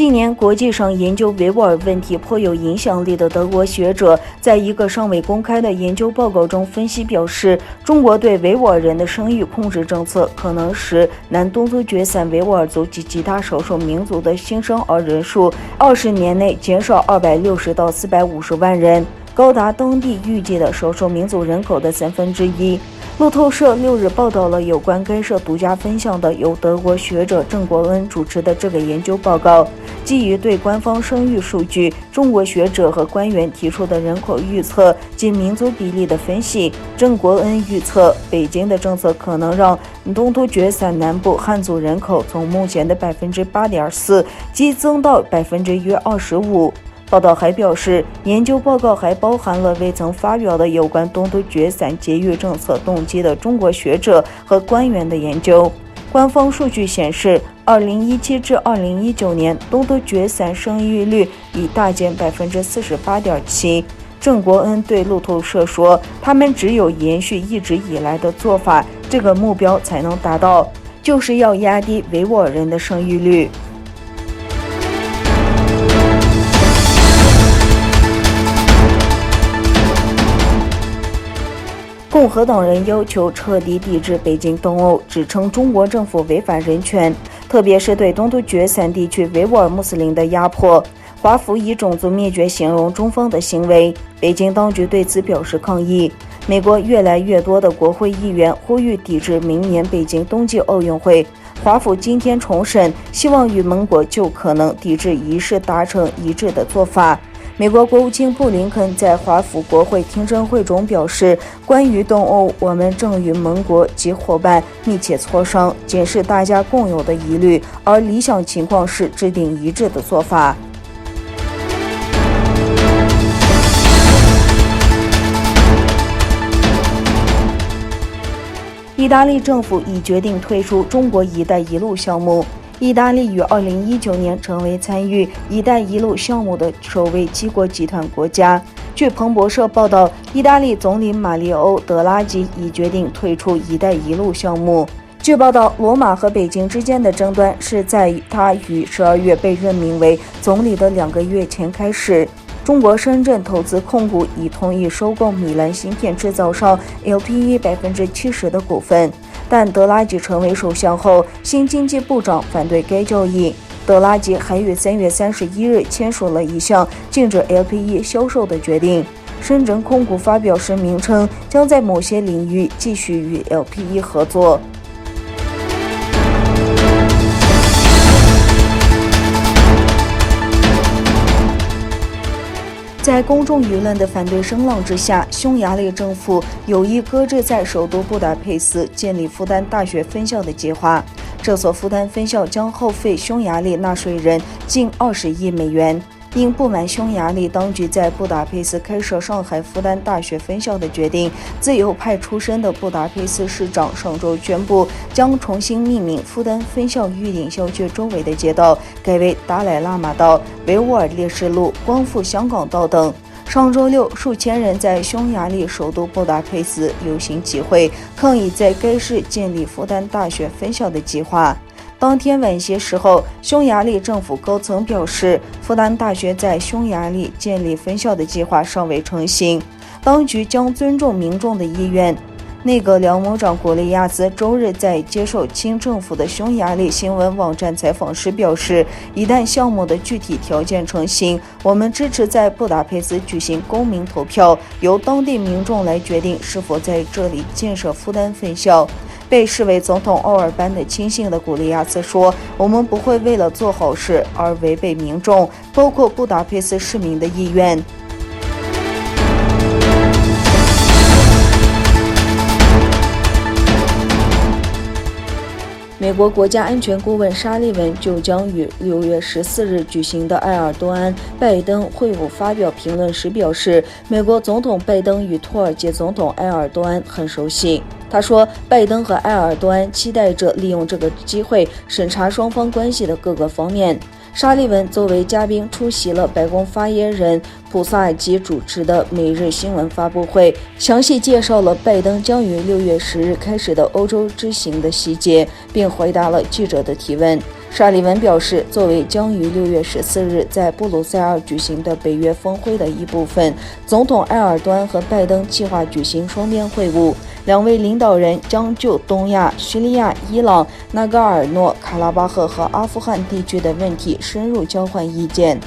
近年，国际上研究维吾尔问题颇有影响力的德国学者，在一个尚未公开的研究报告中分析表示，中国对维吾尔人的生育控制政策可能使南东突厥散维吾尔族及其他少数民族的新生儿人数20年内减少260到450万人，高达当地预计的少数民族人口的1/3。路透社6日报道了有关该社独家分享的由德国学者郑国恩主持的这个研究报告。基于对官方生育数据、中国学者和官员提出的人口预测及民族比例的分析，郑国恩预测，北京的政策可能让东突厥散南部汉族人口从目前的8.4%激增到约25%。报道还表示，研究报告还包含了未曾发表的有关东突厥散节育政策动机的中国学者和官员的研究。官方数据显示，2017至2019年，东突厥散生育率已大减48.7%。郑国恩对路透社说，他们只有延续一直以来的做法，这个目标才能达到，就是要压低维吾尔人的生育率。共和党人要求彻底抵制北京东欧，指称中国政府违反人权，特别是对东突厥散地区维吾尔穆斯林的压迫。华府以种族灭绝形容中方的行为，北京当局对此表示抗议。美国越来越多的国会议员呼吁抵制明年北京冬季奥运会。华府今天重申，希望与盟国就可能抵制仪式达成一致的做法。美国国务卿布林肯在华府国会听证会中表示，关于东欧，我们正与盟国及伙伴密切磋商，检视大家共有的疑虑，而理想情况是制定一致的做法。意大利政府已决定退出中国“一带一路”项目。意大利于2019年成为参与“一带一路”项目的首位七国集团国家。据彭博社报道，意大利总理马里欧·德拉吉已决定退出“一带一路”项目。据报道，罗马和北京之间的争端是在他于12月被任命为总理的2个月前开始。中国深圳投资控股已同意收购米兰芯片制造商 LPE 70%的股份，但德拉吉成为首相后，新经济部长反对该交易。德拉吉还于3月31日签署了一项禁止 LPE 销售的决定。深圳控股发表声明称，将在某些领域继续与 LPE 合作。在公众舆论的反对声浪之下，匈牙利政府有意搁置在首都布达佩斯建立复旦大学分校的计划。这所复旦分校将耗费匈牙利纳税人近20亿美元。因不满匈牙利当局在布达佩斯开设上海复旦大学分校的决定，自由派出身的布达佩斯市长上周宣布，将重新命名复旦分校预定校区周围的街道改为达赖喇嘛道、维吾尔烈士路、光复香港道等。上周六，数千人在匈牙利首都布达佩斯游行集会，抗议在该市建立复旦大学分校的计划。当天晚些时候，匈牙利政府高层表示，复旦大学在匈牙利建立分校的计划尚未成型，当局将尊重民众的意愿。内阁僚幕长古利亚兹周日在接受亲政府的匈牙利新闻网站采访时表示，一旦项目的具体条件成型，我们支持在布达佩斯举行公民投票，由当地民众来决定是否在这里建设复旦分校。被视为总统奥尔班的亲信的古利亚斯说，我们不会为了做好事而违背民众，包括布达佩斯市民的意愿。美国国家安全顾问沙利文就将于6月14日举行的埃尔多安拜登会晤发表评论时表示，美国总统拜登与土耳其总统埃尔多安很熟悉。他说，拜登和埃尔多安期待着利用这个机会审查双方关系的各个方面。沙利文作为嘉宾出席了白宫发言人普萨尔基主持的每日新闻发布会，详细介绍了拜登将于6月10日开始的欧洲之行的细节，并回答了记者的提问。沙利文表示，作为将于6月14日在布鲁塞尔举行的北约峰会的一部分，总统埃尔多安和拜登计划举行双边会晤，两位领导人将就东亚、叙利亚、伊朗、纳戈尔诺卡拉巴赫和阿富汗地区的问题深入交换意见。